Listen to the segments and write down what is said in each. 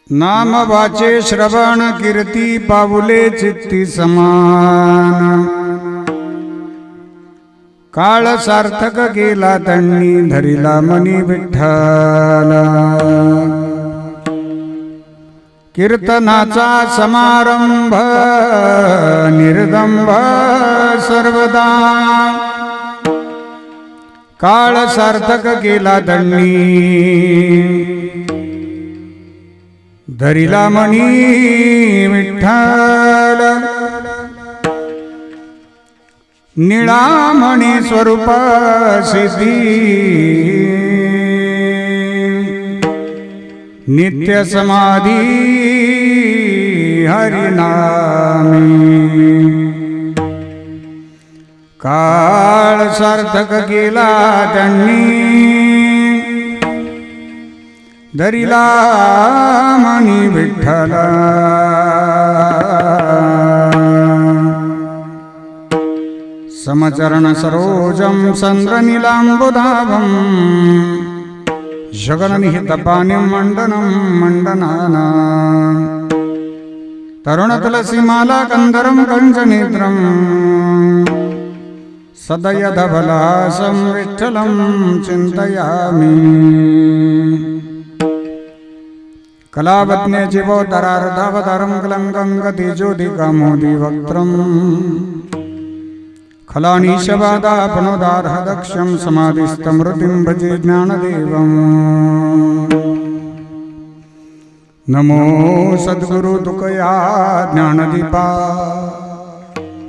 नाम वाचे श्रवण कीर्ती पाऊले चित्ती समान। काळ सार्थक केला त्यांनी धरिला मनी विठ्ठला। कीर्तनाचा समारंभ निर्दंभ सर्वदा। काळ सार्थक केला त्यांनी धरिला मनी विठ्ठल। निळामणी स्वरूप सिद्धी नित्य समाधी हरिनामी। काळ सार्थक केला त्यांनी धरिला मनी विठ्ठला। समचरण सरोजं चंद्रनीलांबुधाभं जगन्निहितपाणिं मण्डनं मण्डनाना। तरुणतुलसीमाला कंदरं कञ्चनेत्रं सदयधवलासं विठ्ठलं चिन्तयामि। कलावत्ने जीवोदरार्धावतारं कलङ्कं गतिज्योतिकामोदि वक्त्रम्। खलानीशवादापनोदार्हदक्षं समाधिस्तमृतिं भजे ज्ञानदेवम्। नमो सद्गुरु तुकया ज्ञानदीपा।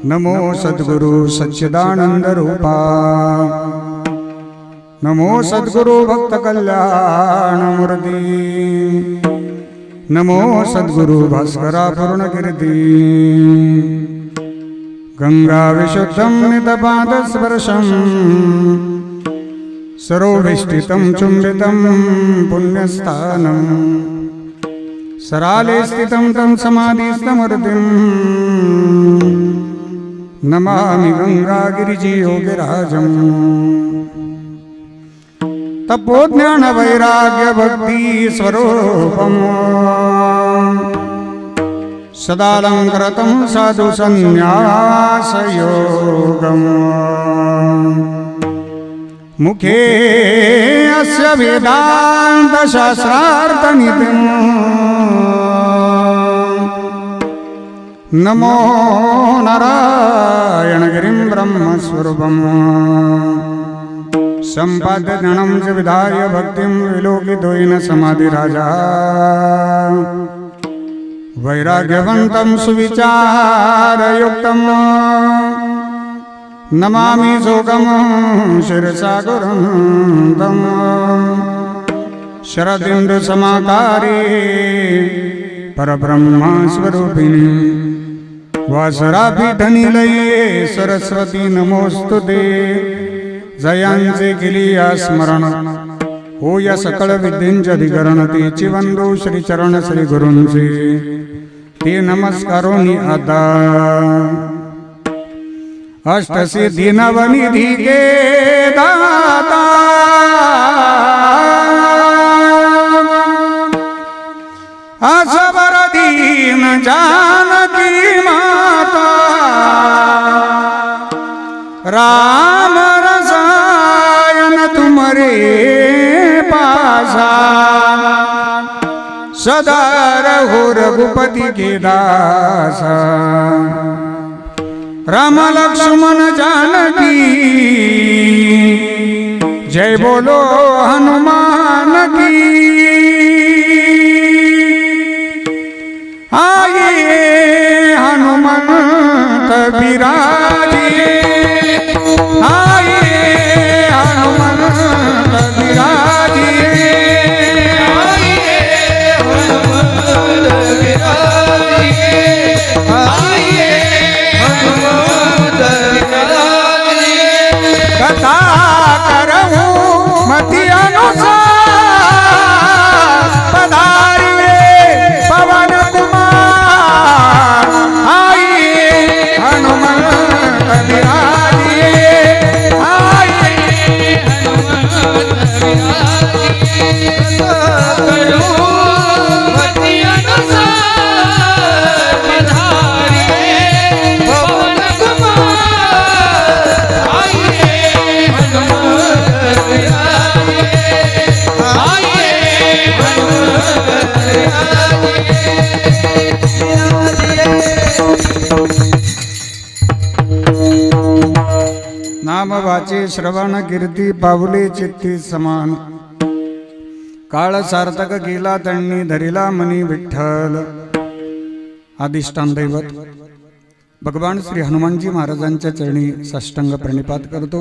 नमो सद्गुरु सच्चिदानंद रूपा। नमो सद्गुरु भक्त कल्याण मूर्ति। नमो सद्गुरु भास्करा पूर्ण कीर्ति। गंगा विशुद्धं नितपादस्पर्शं सरोविष्टितं चुम्बितं पुण्यस्थानं। सराले स्थितं तं समाधिस्थमूर्तिं नमामि गंगागिरिजियोगिराजम्। तपोज्ञान वैराग्य भक्ति स्वरूपम् सदालंकृतं साधु संन्यास योगम्। मुखे अस्य वेदांत शास्त्रार्थ निधिम्। नमो नारायण गिरिं ब्रह्मस्वरूपम्। सम्पाद्य ज्ञानं च विधाय भक्तिं विलोकितोऽयेन समाधिराजा। वैराग्यवन्तं सुविचारयुक्तं नमामि शोकं शिरसा गुरुं तं। शरदिन्दुसमाकारे परब्रह्मस्वरूपिणी वासरापीठनिलये सरस्वती नमोस्तुते। जयांचे केली स्मरण होय सकळ विद्येंचे अधिकरण। तेची वंदो श्री चरण श्री गुरूंचे ते नमस्कारोनी आता। अष्टसिद्धि नवनिधि के दाता असबर दीन जानकी माता। राम रसायन तुमरे पासा सदा रहो रघुपति के दासा। राम लक्ष्मण जानकी जय बोलो हनुमान की। आइए हनुमंत बिराजिए। आइए हनुमंत बिराजिए। आइए हनुमंत बिराजिए। आइए हनुमंत बिराजिए। कथा करहूँ मति अनुसार श्रवण कीर्ती पावले चित्ती समान काळ सार्थक केला त्यांनी धरिला मनी विठ्ठल अधिष्ठान दैवत भगवान श्री हनुमानजी महाराजांच्या चरणी साष्टांग प्रणिपात करतो।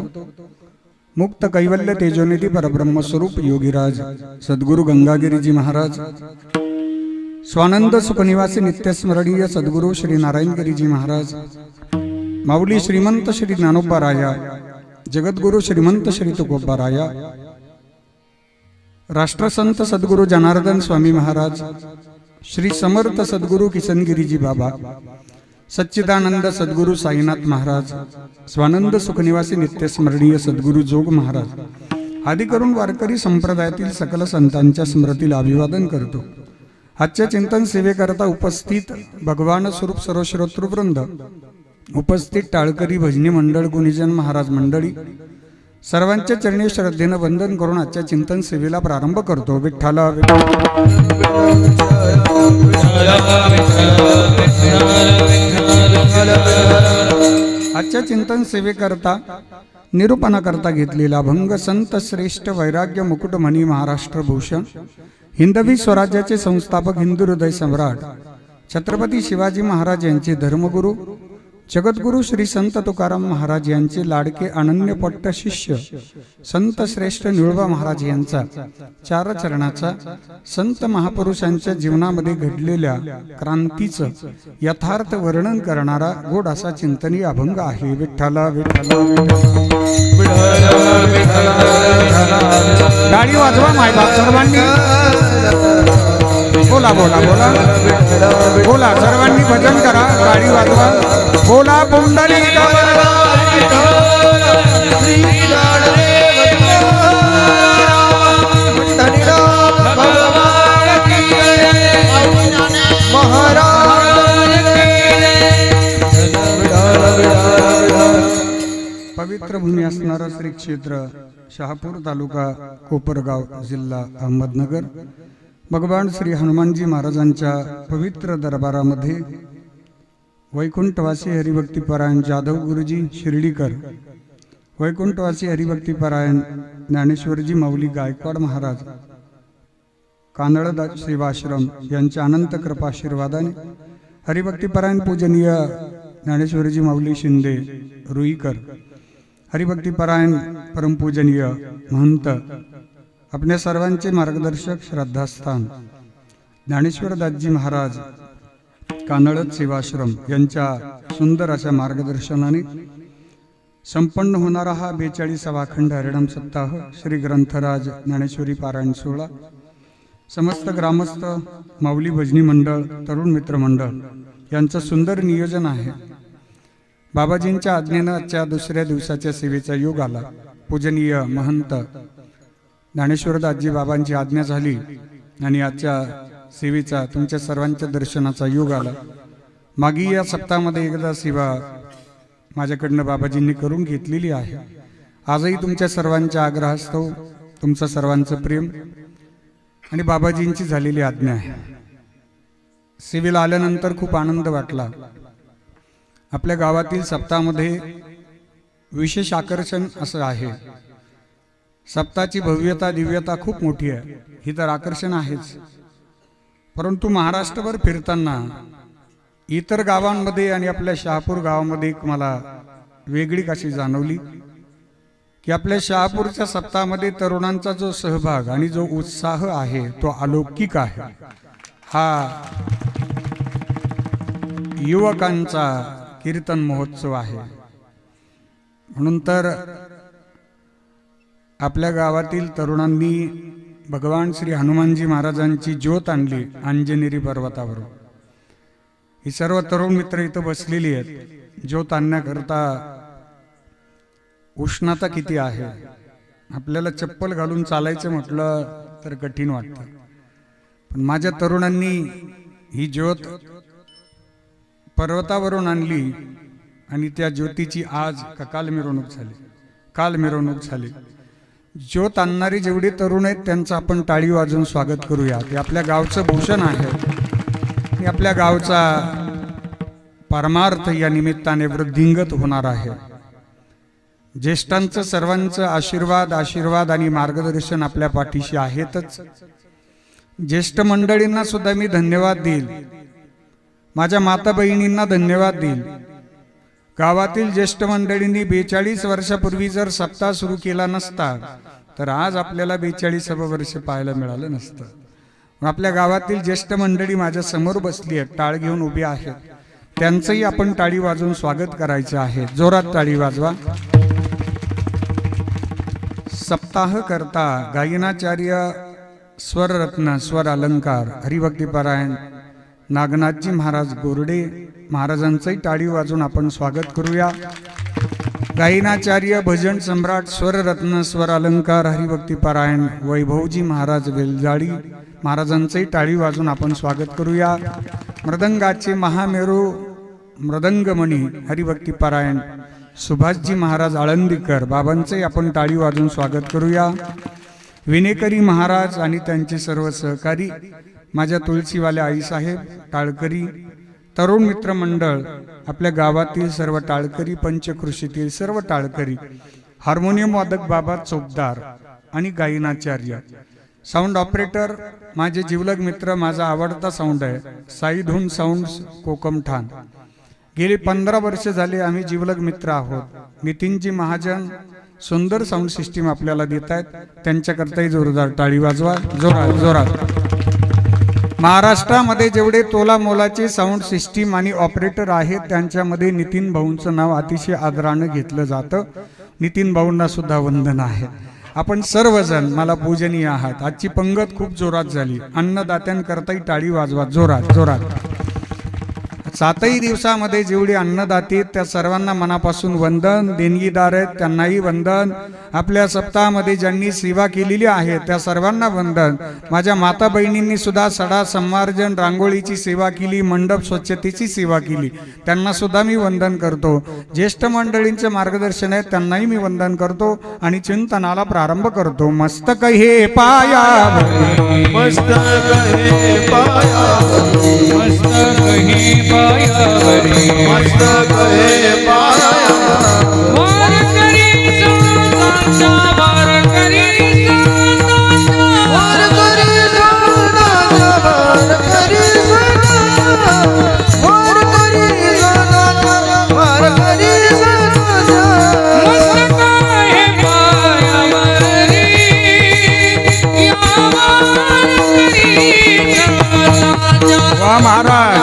मुक्त कैवल्य तेजोनिधी परब्रह्म स्वरूप योगीराज सद्गुरु गंगागिरीजी महाराज स्वानंद सुखनिवासी नित्यस्मरणीय सद्गुरु श्री नारायणगिरीजी महाराज माऊली श्रीमंत श्री ज्ञानोबा राया जगद्गुरु श्रीमंत श्री तुकोबा राया राष्ट्रसंत सद्गुरु जनार्दन स्वामी महाराज श्री समर्थ सद्गुरु किशनगिरीजी बाबा सच्चिदानंद सद्गुरु साईनाथ महाराज स्वानंद सुखनिवासी नित्यस्मरणीय सद्गुरु जोग महाराज आदी करून वारकरी संप्रदायातील सकल संतांच्या स्मृतीला अभिवादन करतो। आजच्या चिंतन सेवेकरता उपस्थित भगवान स्वरूप सर्व श्रोतृवृंद, उपस्थित टाळकरी भजनी मंडळ, गुणीजन महाराज मंडळी सर्वांच्या चरणी श्रद्धेनं वंदन करून आजच्या चिंतन सेवेला प्रारंभ करतो। विठ्ठला आजच्या चिंतन सेवेकरता निरूपणाकरता घेतलेला अभंग संत श्रेष्ठ वैराग्य मुकुटमणी महाराष्ट्र भूषण हिंदवी स्वराज्याचे संस्थापक हिंदू हृदय सम्राट छत्रपती शिवाजी महाराज यांचे धर्मगुरु जगद्गुरु श्री संत तुकाराम महाराज यांचे लाडके अनन्य पट्ट शिष्य संत श्रेष्ठ निळोबा महाराज यांचा चार चरणाचा संत महापुरुषांच्या जीवनामध्ये घडलेल्या क्रांतीचं यथार्थ वर्णन करणारा गोड असा चिंतनीय अभंग आहे। विठ्ठला विठ्ठला गाडी वाजवा मायबाप सर्वांनी बोला बोला बोला बोला सर्वांनी भजन करा, गाडी वाजवा, बोला पुंडलिक पवित्र भूमी असणारा श्री क्षेत्र शहापूर तालुका कोपरगाव जिल्हा अहमदनगर भगवान श्री हनुमानजी महाराजांच्या पवित्र दरबारामध्ये वैकुंठवासी हरिभक्तीपरायण जाधव गुरुजी शिर्डीकर, वैकुंठवासी हरिभक्तीपरायण ज्ञानेश्वरजी माऊली गायकवाड महाराज कानळद सेवाश्रम यांच्या अनंत कृपाशीर्वादाने हरिभक्तीपरायण पूजनीय ज्ञानेश्वरजी माऊली शिंदे रुईकर हरिभक्तीपरायण परमपूजनीय महंत आपल्या सर्वांचे मार्गदर्शक श्रद्धास्थान ज्ञानेश्वर दासजी महाराज कानळद सेवाश्रम यांच्या सुंदर अशा मार्गदर्शनाने संपन्न होणारा हा 42वा अखंड हरिनाम सप्ताह श्री ग्रंथराज ज्ञानेश्वरी पारायण सोहळा समस्त ग्रामस्थ माऊली भजनी मंडळ तरुण मित्र मंडळ यांचं सुंदर नियोजन आहे। बाबाजींच्या आज्ञेनं आजच्या दुसऱ्या दिवसाच्या सेवेचा योग आला। पूजनीय महंत ज्ञानेश्वर दासजी बाबांची आज्ञा झाली आणि आजच्या सेवेचा तुमच्या सर्वांच्या दर्शनाचा योग आला। मागी या सप्ताहामध्ये एकदा सेवा माझ्याकडनं बाबाजींनी करून घेतलेली आहे। आजही तुमच्या सर्वांच्या आग्रहास्तव तुमचं सर्वांचं प्रेम आणि बाबाजींची झालेली आज्ञा आहे। सेवेला आल्यानंतर खूप आनंद वाटला। आपल्या गावातील सप्ताहामध्ये विशेष आकर्षण असं आहे। सप्ताहाची भव्यता दिव्यता खूप मोठी आहे, ही तर आकर्षण आहेच, परंतु महाराष्ट्रभर फिरताना इतर गावांमध्ये आणि आपल्या शहापूर गावामध्ये एक मला वेगळी कशी जाणवली की आपल्या शहापूरच्या सप्ताहामध्ये तरुणांचा जो सहभाग आणि जो उत्साह आहे तो अलौकिक आहे। हा युवकांचा कीर्तन महोत्सव आहे। म्हणून तर आपल्या गावातील तरुणांनी भगवान श्री हनुमानजी महाराजांची ज्योत आणली अंजनेरी पर्वतावर। ही सर्व तरुण मित्र इथं बसलेली आहेत। ज्योत आणण्याकरता उष्णता किती आहे, आपल्याला चप्पल घालून चालायचं म्हटलं तर कठीण वाटतं, पण माझ्या तरुणांनी ही ज्योत पर्वतावरून आणली आणि त्या ज्योतीची आज काल मिरवणूक झाली। ज्योत आणणारी जेवढे तरुण आहेत त्यांचं आपण टाळी वाजवून स्वागत करूया। ते आपल्या गावचं भूषण आहे आणि आपल्या गावचा परमार्थ या निमित्ताने वृद्धिंगत होणार आहे। ज्येष्ठांचं सर्वांचं आशीर्वाद आणि मार्गदर्शन आपल्या पाठीशी आहेतच. ज्येष्ठ मंडळींना सुद्धा मी धन्यवाद देईल, माझ्या माता बहिणींना धन्यवाद देईल. गावातील ज्येष्ठ मंडळींनी 42 वर्षापूर्वी जर सप्ताह सुरू केला नसता तर आज आपल्याला 42वे वर्ष पाहायला मिळालं नसतं. आपल्या गावातील ज्येष्ठ मंडळी माझ्या समोर बसली आहेत, टाळ घेऊन उभी आहेत. त्यांचंही आपण टाळी वाजवून स्वागत करायचं आहे. जोरात टाळी वाजवा. सप्ताह करता गायनाचार्य स्वररत्न स्वर अलंकार हरिभक्तीपरायण नागनाथजी महाराज गोरडे महाराजांचंही टाळी वाजून आपण स्वागत करूया. गायनाचार्य भजन सम्राट स्वररत्न स्वर अलंकार हरिभक्तीपरायण वैभवजी महाराज वेलजाळी महाराजांचंही टाळी वाजून आपण स्वागत करूया. मृदंगाचे महामेरू मृदंगमणी हरिभक्तीपरायण सुभाषजी महाराज आळंदीकर बाबांचंही आपण टाळी वाजून स्वागत करूया. विनेकरी महाराज आणि त्यांचे सर्व सहकारी, माझ्या तुळशीवाल्या आईसाहेब टाळकरी, तरुण मित्र मंडळ, आपल्या गावातील सर्व टाळकरी, पंचकृषीतील सर्व टाळकरी, हार्मोनियम वादक बाबा चोपदार आणि गायनाचार्य, साऊंड ऑपरेटर माझे जिवलग मित्र, माझा आवडता साऊंड आहे साई धून साऊंड कोकमठाण. गेली 15 वर्ष झाले आम्ही जिवलग मित्र आहोत. नितीनजी महाजन सुंदर साऊंड सिस्टीम आपल्याला देत आहेत, त्यांच्याकरताही जोरदार टाळी वाजवा. जोरात. महाराष्ट्रामध्ये जेवढे तोला मोलाचे साऊंड सिस्टीम आणि ऑपरेटर आहेत त्यांच्यामध्ये नितीन भाऊंचं नाव अतिशय आदराने घेतलं जातं. नितीन भाऊंना सुद्धा वंदन आहे. आपण सर्वजण मला पूजनीय आहात. आजची पंगत खूप जोरात झाली. अन्नदात्यांकरताही टाळी वाजवा. जोरात. 7ही दिवसामध्ये जेवढे अन्नदाते त्या सर्वांना मनापासून वंदन. देणगीदार आहेत त्यांनाही वंदन. आपल्या सप्ताहामध्ये ज्यांनी सेवा केलेली आहे त्या सर्वांना वंदन. माझ्या माता बहिणींनी सुद्धा सडा संमार्जन रांगोळीची सेवा केली, मंडप स्वच्छतेची सेवा केली, त्यांना सुद्धा मी वंदन करतो. ज्येष्ठ मंडळींचे मार्गदर्शन आहे त्यांनाही मी वंदन करतो आणि चिंतनाला प्रारंभ करतो. मस्तक हे पाया मस्तक हे पाया वार करी संतांचा वार करी महाराज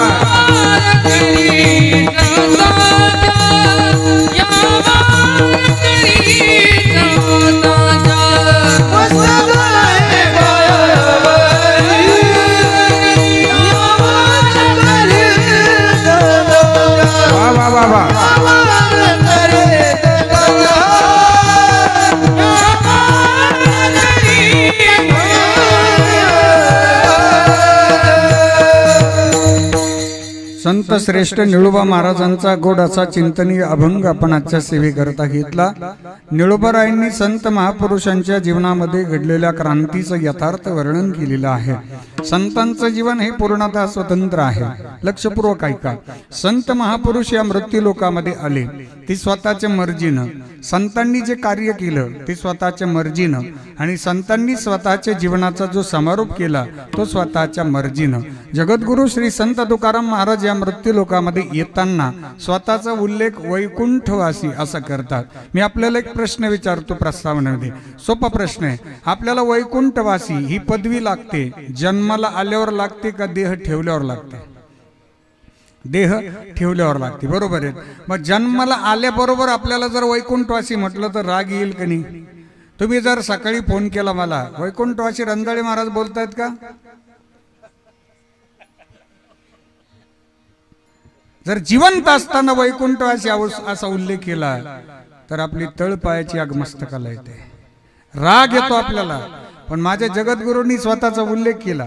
संत श्रेष्ठ निळोबा महाराजांचा गोड असा चिंतनीय अभंग आपण आजच्या सेवेकरता घेतला. निळोबारायांनी संत महापुरुषांच्या जीवनामध्ये घडलेल्या क्रांतीचं यथार्थ वर्णन केलेलं आहे. संतांचं जीवन हे पूर्णतः स्वतंत्र आहे. लक्षपूर्वक ऐका. संत महापुरुष या मृत्यू लोकामध्ये आले ते स्वतःच्या मर्जीनं, संतांनी जे कार्य केलं ते स्वतःच्या मर्जीनं, आणि संतांनी स्वतःच्या जीवनाचा जो समारोप केला तो स्वतःच्या मर्जीनं. जगद्गुरु श्री संत तुकाराम महाराज या मृत्यू लोकामध्ये येताना स्वतःचा उल्लेख वैकुंठवासी असा करतात. मी आपल्याला एक प्रश्न विचारतो प्रस्तावनेमध्ये. सोपा प्रश्न आहे. आपल्याला वैकुंठवासी ही पदवी लागते जन्माला आल्यावर लागते का देह ठेवल्यावर लागते? देह ठेवल्यावर लागते, बरोबर आहे. मग जन्माला आल्याबरोबर आपल्याला जर वैकुंठवासी म्हटलं तर राग येईल का नाही? तुम्ही जर सकाळी फोन केला मला, वैकुंठवासी रंधाळे महाराज बोलतायत का? जर जिवंत असताना वैकुंठवासी असा उल्लेख केला तर आपली तळपायाची आग मस्तकाला येते, राग येतो आपल्याला. पण माझ्या जगद्गुरूंनी स्वतःचा उल्लेख केला.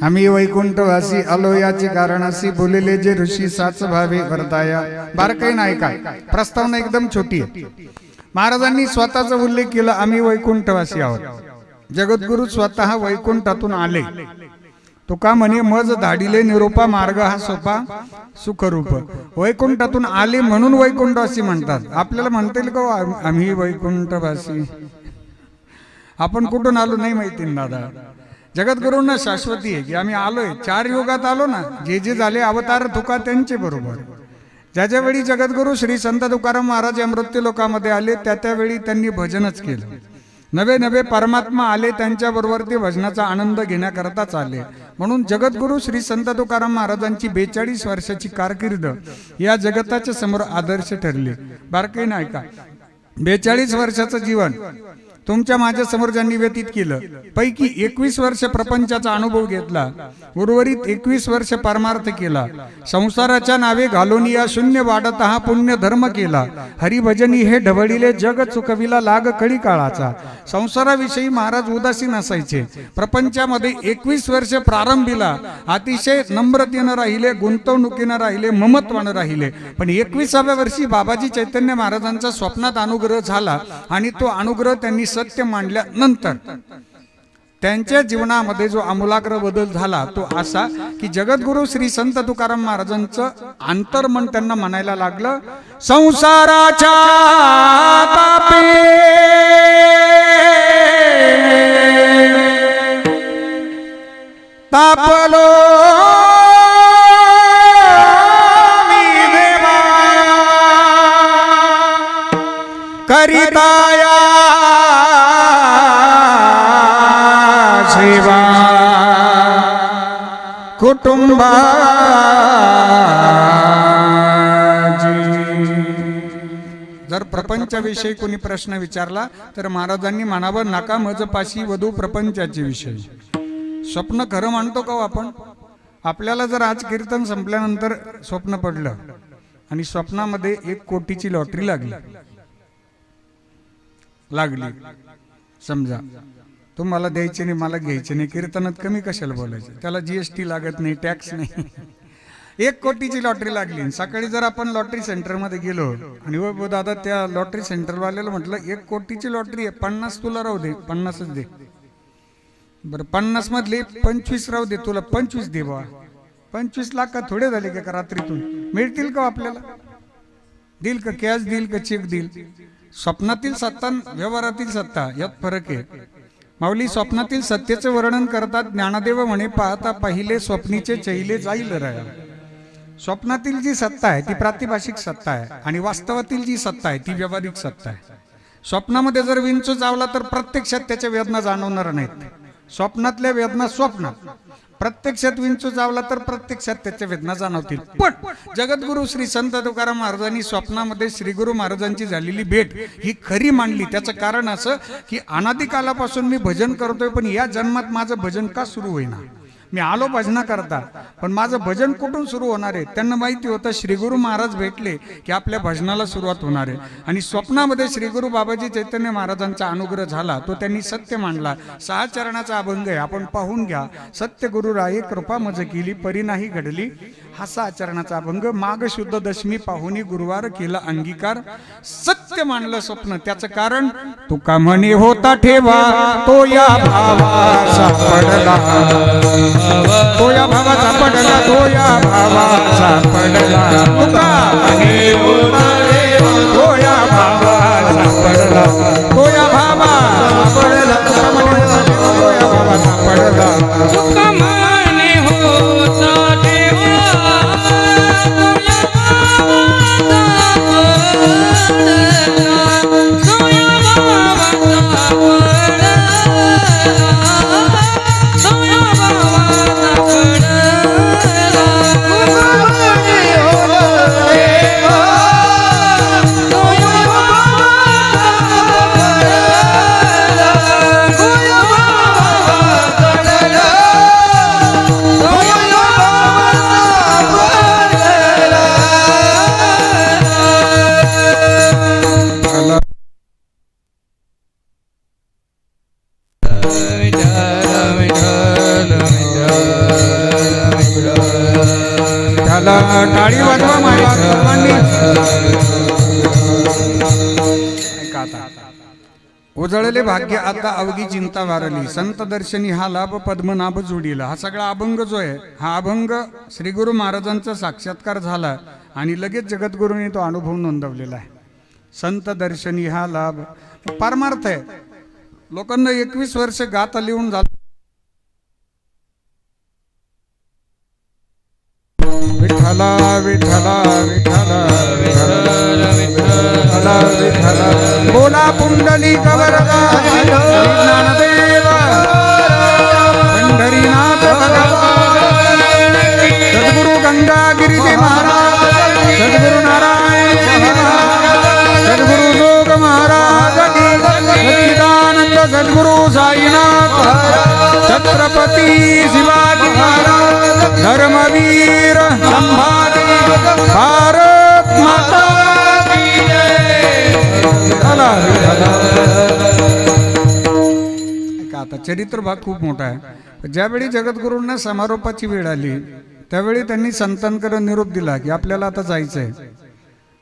आम्ही वैकुंठवासी आलो याचे कारण अशी बोलिले जे ऋषी साच भावे वर्ताया. बारकाई नाही काय, प्रस्तावना एकदम छोटी आहे. महाराजांनी स्वतःचा उल्लेख केला, आम्ही वैकुंठवासी आहोत. जगद्गुरु स्वतः वैकुंठातून आले. तो का म्हणे मज धाडिले निरोपा मार्ग हा सोपा सुखरूप. वैकुंठातून आले म्हणून वैकुंठवासी म्हणतात. आपल्याला म्हणता येईल का आम्ही वैकुंठवासी? आपण कुठून आलो नाही माहिती ना दादा. जगद्गुरूंना शाश्वती आहे की आम्ही आलोय, 4 युगात आलो ना. जे जे झाले अवतार तुका त्यांचे बरोबर. ज्याच्या वेळी जगद्गुरू श्री संत तुकाराम महाराज या मृत्यू लोकामध्ये आले त्यावेळी त्यांनी भजनच केलं. नवे नवे परमात्मा आले त्यांच्याबरोबर ते भजनाचा आनंद घेण्याकरताच आले. म्हणून जगद्गुरू श्री संत तुकाराम महाराजांची 42 वर्षाची कारकीर्द या जगताच्या समोर आदर्श ठरली. बारकाई नाही का, 42 वर्षाचं जीवन तुमच्या माझ्या समोर ज्यांनी व्यतीत केलं पैकी 21 वर्ष प्रपंचाचा अनुभव घेतला, उर्वरित 21 वर्ष परमार्थ केला. संसाराच्या नावे घालून या शून्य वाढत हा पुण्य धर्म केला. हरिभजनी हे ढवळीले जग चुकविला लाग कळी काळाचा. संसाराविषयी महाराज उदासीन असायचे. प्रपंचामध्ये 21 वर्ष प्रारंभीला अतिशय नम्रतेनं राहिले, गुंतवणुकीनं राहिले, ममत्वानं राहिले. पण 21व्या वर्षी बाबाजी चैतन्य महाराजांचा स्वप्नात अनुग्रह झाला आणि तो अनुग्रह त्यांनी सत्य मांडल्यानंतर त्यांच्या जीवनामध्ये जो आमूलाग्र बदल झाला तो असा की जगद्गुरू श्री संत तुकाराम महाराजांचं अंतर्मन त्यांना म्हणायला लागलं, संसाराच्या तापे तापलो मी देवा करिताया सेवा कुटुंबाची. जर प्रपंचाविषयी कोणी प्रश्न विचारला तर महाराजांनी म्हणावं, नाका मजपाशी वधू प्रपंचाचे विषय. स्वप्न खरं मानतो का आपण? आपल्याला जर आज कीर्तन संपल्यानंतर स्वप्न पडलं आणि स्वप्नामध्ये 1 कोटीची लॉटरी लागली समजा, तुम्हाला द्यायचे नाही, मला घ्यायचे नाही, कीर्तनात कमी कशाला बोलायचं? त्याला GST लागत नाही, टॅक्स नाही. 1 कोटीची लॉटरी लागली. सकाळी जर आपण लॉटरी सेंटरमध्ये गेलो आणि हो दादा त्या लॉटरी सेंटरवाल्याला म्हटलं 1 कोटीची लॉटरी आहे, 50 तुला राहू दे, 50च दे. बरं 50 मधले 25 राहू दे, तुला 25 दे बा. 25 लाख का थोडे झाले का रात्रीतून? मिळतील का आपल्याला? देईल का? कॅश देईल का चेक देईल? स्वप्नातील सत्ता व्यवहारातील सत्ता यात फरक आहे. माऊली स्वप्नातील सत्तेचे वर्णन करतात. ज्ञानदेव म्हणे, पाहता पाहिले स्वप्नीचे चैले जाईल राया. स्वप्नातील जी सत्ता आहे ती प्रातिभाषिक सत्ता आहे आणि वास्तवातील जी सत्ता आहे ती व्यावहारिक सत्ता आहे. स्वप्नामध्ये जर विंचू चावला तर प्रत्यक्षात त्याच्या वेदना जाणवणार नाहीत. स्वप्नातल्या वेदना स्वप्नात, प्रत्यक्षात विंचू चावला तर प्रत्यक्षात त्याच्या वेदना जाणवतील. पण जगद्गुरू श्री संत तुकाराम महाराजांनी स्वप्नामध्ये श्री गुरु महाराजांची झालेली भेट ही खरी मांडली. त्याचं कारण असं की अनादी कालापासून मी भजन करतोय, पण या जन्मात माझं भजन का सुरू होईना? मी आलो भजना करता, पण माझं भजन कुठून सुरू होणार आहे? त्यांना माहिती होतं श्री गुरु महाराज भेटले की आपल्या भजनाला सुरुवात होणार आहे. आणि स्वप्नामध्ये श्री गुरु बाबाजी चैतन्य महाराजांचा अनुग्रह झाला, तो त्यांनी सत्य मांडला. 6 चरणाचा अभंग आहे, आपण पाहून घ्या. सत्य गुरु राये कृपा मज केली परी नाही घडली, हा 6 चरणाचा अभंग. माघ शुद्ध दशमी पाहुनी गुरुवार केला अंगीकार. सत्य मांडलं स्वप्न. त्याचं कारण तुका म्हणे होता ठेवा तो या भावाचा पडला, तो या भावाचा पडला, तो या भावाचा पडला. तुका म्हणे होता ठेवा तो या भावाचा पडला, तो या भावाचा पडला, तो या भावाचा पडला. तुका म्हणे होता टाळी वाजवा माझ्या सर्वांनी. ऐका आता. उजळले भाग्य आता अवघी चिंता वारली, संत दर्शनी हा लाभ पद्मनाभ जोडीला. हा सगळा अभंग जो आहे, हा अभंग श्री गुरु महाराजांचा साक्षात्कार झाला आणि लगेच जगद्गुरूंनी तो अनुभव नोंदवलेला आहे. संत दर्शनी हा लाभ परमार्थ आहे. लोकांना 21 वर्ष गाता लिहून झालं. विठ्ठला विठ्ठला विठ्ठला विठ्ठला विठ्ठला बोला पुंडली कवरदा ज्ञानदेव पंढरीनाथ भगवान सद्गुरु गंगा गिरिजी महाराज सद्गुरु नारायण जी महाराज सद्गुरु जोग महाराज सच्चिदानंद सद्गुरु साईनाथ छत्रपती शिवाजी महाराज धर्मवीर संभाजी भारत माता की जय. आता चरित्र भाग खूप मोठा आहे. ज्यावेळी जगद्गुरूंना समारोपाची वेळ आली त्यावेळी त्यांनी संतांकडे निरोप दिला की आपल्याला आता जायचंय.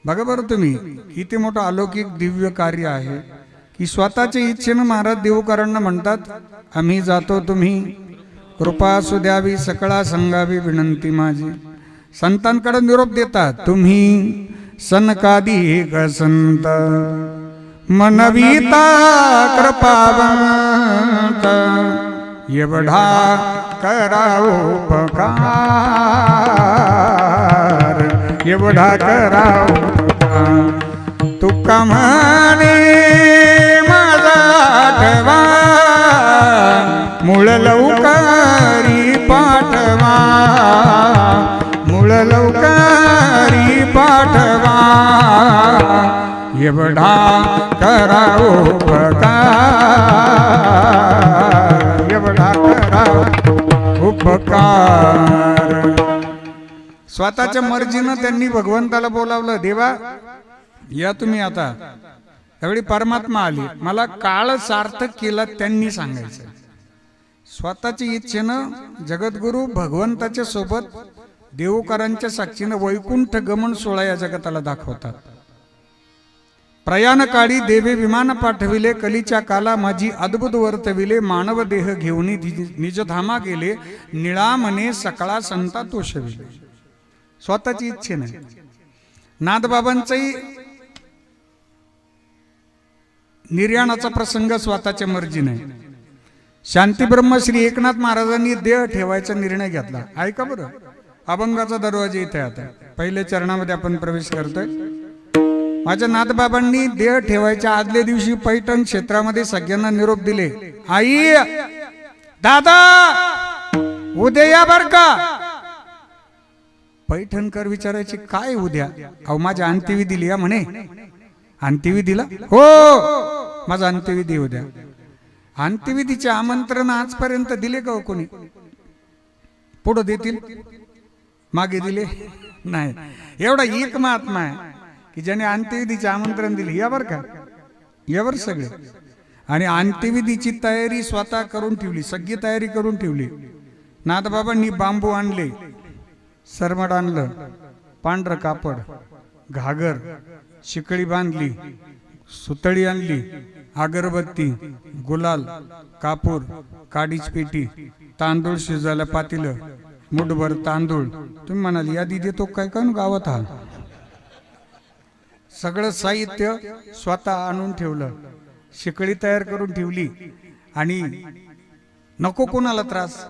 बघा बरं तुम्ही, किती मोठं अलौकिक दिव्य कार्य आहे की स्वतःच्या इच्छेनं महाराज देवकरांना म्हणतात आम्ही जातो, तुम्ही कृपा असू द्यावी सकळा संगावी विनंती माझी. संतांकडे निरोप देतात, तुम्ही सनकादी एक संत मनविता कृपावंत एवढा करावो उपकार एवढा करावो उपकार. तुका म्हणे माझा आठवा मूळ लवकारी पाठवा मूळ लवकारी पाठवा एवढा करावो उपकार एवढा करावो उपकार. स्वतःच्या मर्जीनं त्यांनी भगवंताला बोलावलं, देवा या तुम्ही आता. त्यावेळी परमात्मा आली, मला काळ सार्थक केला त्यांनी सांगायचं. स्वतःच्या इच्छेनं जगद्गुरु भगवंताच्या सोबत देवकरांच्या साक्षीनं वैकुंठ गमन सोहळा या जगताला दाखवतात. प्रयाण काळी देवे विमान पाठविले, कलीच्या काला माझी अद्भुत वर्तविले, मानव देह घेऊन निजधामा गेले, निळामने सकळा संता तोषविले. स्वतःची इच्छे नाही. नाथबाबांचाही निर्याणाचा प्रसंग स्वतःच्या मर्जीने. शांतीब्रह्म श्री एकनाथ महाराजांनी देह ठेवायचा निर्णय घेतला. ऐका बरं, अभंगाचा दरवाजा इथे आता पहिल्या चरणामध्ये आपण प्रवेश करतोय. माझ्या नाथबाबांनी देह ठेवायच्या आदल्या दिवशी पैठण क्षेत्रामध्ये सगळ्यांना निरोप दिले, आई दादा उद्या या बर का. पैठणकर विचारायचे काय उद्या? अहो माझ्या अंत्यविधीला या म्हणे. अंत्यविधीला? हो माझा अंत्यविधी उद्या. अंत्यविधीचे आमंत्रण आजपर्यंत दिले का कोणी? पुढे देतील, मागे दिले नाही. एवढा एक महात्मा आहे की ज्याने अंत्यविधीचे आमंत्रण दिले. या बर का, यावर सगळे. आणि अंत्यविधीची तयारी स्वतः करून ठेवली, सगळी तयारी करून ठेवली. नाथबाबांनी बांबू आणले, सरमड आणलं, पांढरं कापड, घागर, शिकळी बांधली, सुतळी आणली, अगरबत्ती, गुलाल, कापूर, काडीच पेटी, तांदूळ शिजायला पातीलं, मुठभर तांदूळ. तुम्ही म्हणाल यादी देतो काय का गावात? हा सगळं साहित्य स्वतः आणून ठेवलं, शिकळी तयार करून ठेवली. आणि नको कोणाला त्रास.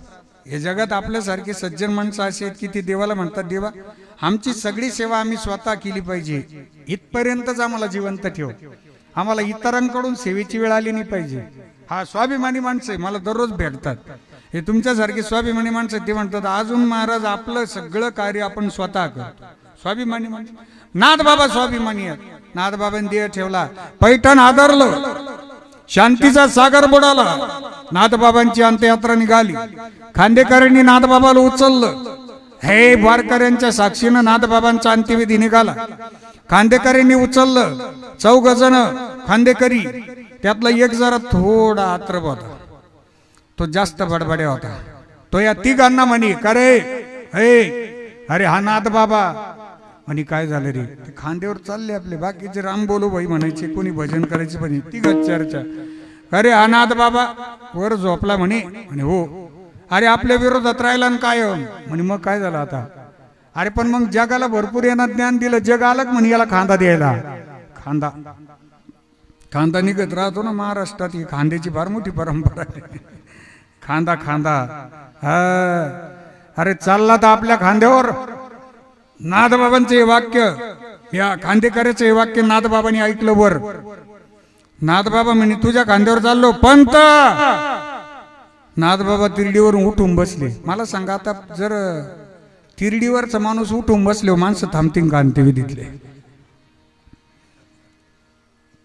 या जगात आपल्यासारखे सज्जन माणसं असे आहेत की ते देवाला म्हणतात, देवा आमची सगळी सेवा आम्ही स्वतः केली पाहिजे, इथपर्यंतच आम्हाला जिवंत ठेव, आम्हाला इतरांकडून सेवेची वेळ आली नाही पाहिजे. हा स्वाभिमानी माणसं आहे, मला दररोज भेटतात. हे तुमच्यासारखे स्वाभिमानी माणसं, ते म्हणतात अजून महाराज आपलं सगळं कार्य आपण स्वतः करतो. स्वाभिमानी माणसं. नाथबाबा स्वाभिमानी आहेत. नाथबाबांनी देह ठेवला, पैठण आदरलं, शांतीचा सागर बुडाला. नाथबाबांची अंत्ययात्रा निघाली. खांदेकरांनी नाथबाबाला उचललं. हे वारकऱ्यांच्या साक्षीनं नाथबाबांचा अंत्यविधी निघाला. खांदेकरांनी उचललं. 4 जण खांदेकरी, त्यातला एक जरा थोडा आत्रप होता, तो जास्त बडबड्या होता. तो या तिघांना म्हणे, करे हे अरे हा नाथ बाबा म्हणे काय झालं रे, ते खांद्यावर चालले आपले, बाकीचे राम बोलो भाई म्हणायचे, कोणी भजन करायचे, पण ती चर्चा. अरे हा नाथ बाबा वर झोपला म्हणे. म्हणे हो. अरे आपल्या विरोधात राहिला आणि काय म्हणे, मग काय झालं आता. अरे पण मग जगाला भरपूर यांना ज्ञान दिलं, जग आलं म्हणे याला खांदा द्यायला. खांदा खांदा निघत राहतो ना महाराष्ट्रात, ही खांद्याची फार मोठी परंपरा आहे. खांदा खांदा हा. अरे चालला तर आपल्या खांद्यावर. नाथबाबांचे वाक्य, या खांदेकराचे वाक्य नाथबाबांनी ऐकलं वर. नाथबाबा म्हणे तुझ्या खांद्यावर चाललो पंत. नाथबाबा तिरडीवरून उठून बसले. मला सांगा आता जर तिरडीवरचा माणूस उठून बसले, माणसं थांबतील का अंत्यविधीतले.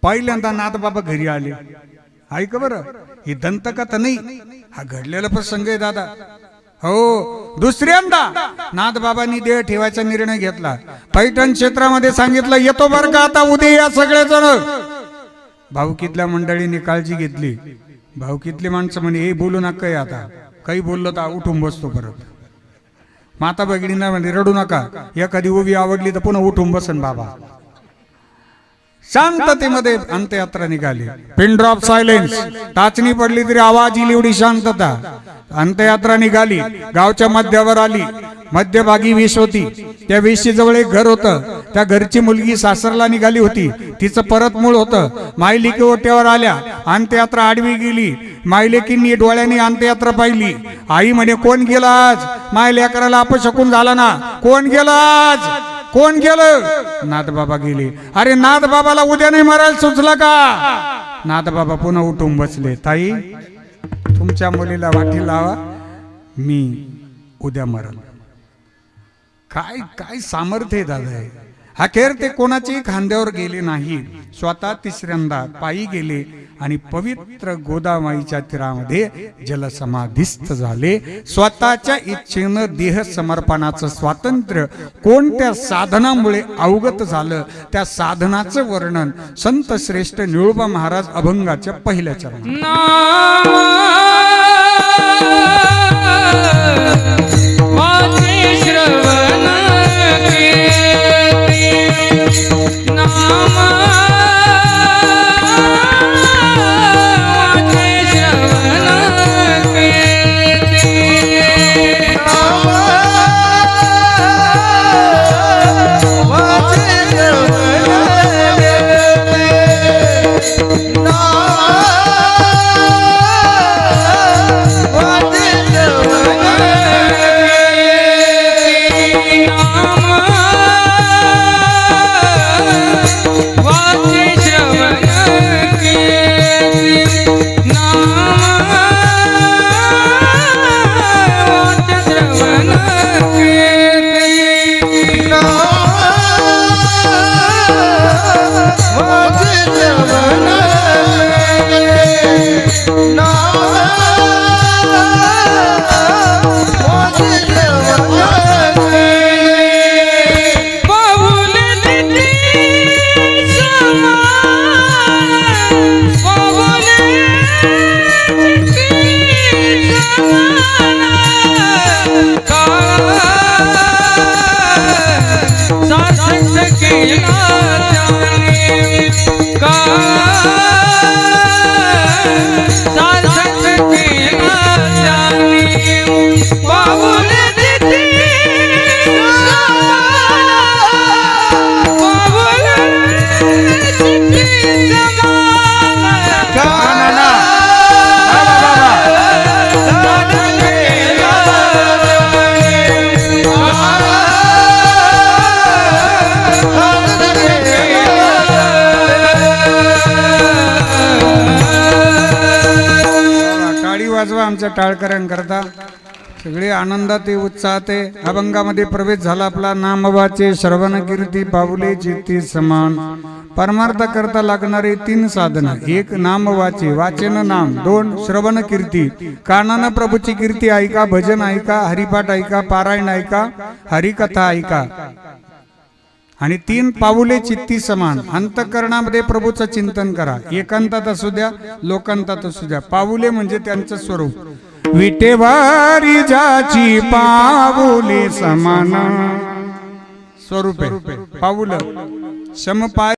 पहिल्यांदा नाथबाबा घरी आले. ऐक बरं, ही दंतकथा नाही, हा घडलेला प्रसंग आहे दादा. हो. दुसऱ्यांदा नाथबाबांनी देह ठेवायचा निर्णय घेतला. पैठण क्षेत्रामध्ये सांगितलं येतो बरं का आता उद्या या सगळेजण. भाऊकीतल्या मंडळीने काळजी घेतली. भाऊकीतली माणसं म्हणे हे बोलू नका, आता काही बोललो तर उठून बसतो परत. माता भगिनींना म्हणजे रडू नका, एखादी उभी आवडली तर पुन्हा उठून बसन बाबा. शांततेमध्ये अंत्ययात्रा निघाली. Pin drop silence. टाचणी पडली तरी आवाज येईल एवढी शांतता. अंत्ययात्रा निघाली, गावच्या मध्यावर आली. मध्यभागी वेश होती. त्या वेशीजवळ एक घर होतं. त्या घरची मुलगी सासरला निघाली होती. तिचं परत मूळ होतं. मायलेकी ओट्यावर आल्या. अंत्ययात्रा आडवी गेली. मायलेकींनी डोळ्यांनी अंत्ययात्रा पाहिली. आई म्हणे कोण गेला आज, माय लेकराला अपशकुन झाला ना, कोण गेला आज, कोण गेलं. नाथबाबा गेले. अरे नाथबाबाला उद्या नाही मरायला सुचला का. नाथबाबा पुन्हा उठून बसले. ताई तुमच्या मुलीला वाटी लावा, मी उद्या मरल. काय काय सामर्थ्य आहे दादा हे. अखेर ते कोणाच्याही खांद्यावर गेले नाही. स्वतः तिसऱ्यांदा पायी गेले आणि पवित्र गोदामाईच्या तीरामध्ये जलसमाधीस्थ झाले. स्वतःच्या इच्छेनं देह समर्पणाचं स्वातंत्र्य कोणत्या साधनामुळे अवगत झालं, त्या साधनाचं वर्णन संत श्रेष्ठ निळोबा महाराज अभंगाच्या पहिल्या चरणात. आमच्या टाळकऱ्यांकरता सगळे आनंदात उत्साहात अभंगामध्ये प्रवेश झाला आपला. नामवाचे श्रवण कीर्ती पाऊले चित्ती समान. परमार्थ करता लागणारे 3 साधन. 1 नाम वाचे, वाचन नाम. 2 श्रवण कीर्ती, कानानं प्रभूची कीर्ती ऐका, भजन ऐका, हरिपाठ ऐका, पारायण ऐका, हरिकथा ऐका. आणि 3 पाऊले चित्ती समान. अंतःकरणामध्ये प्रभूचं चिंतन करा. एकांतात असू द्या, लोकांतात असू द्या. पाऊले म्हणजे त्यांचं स्वरूप. विटेवारी जाची पाऊले समान स्वरूपे पाऊल समपाय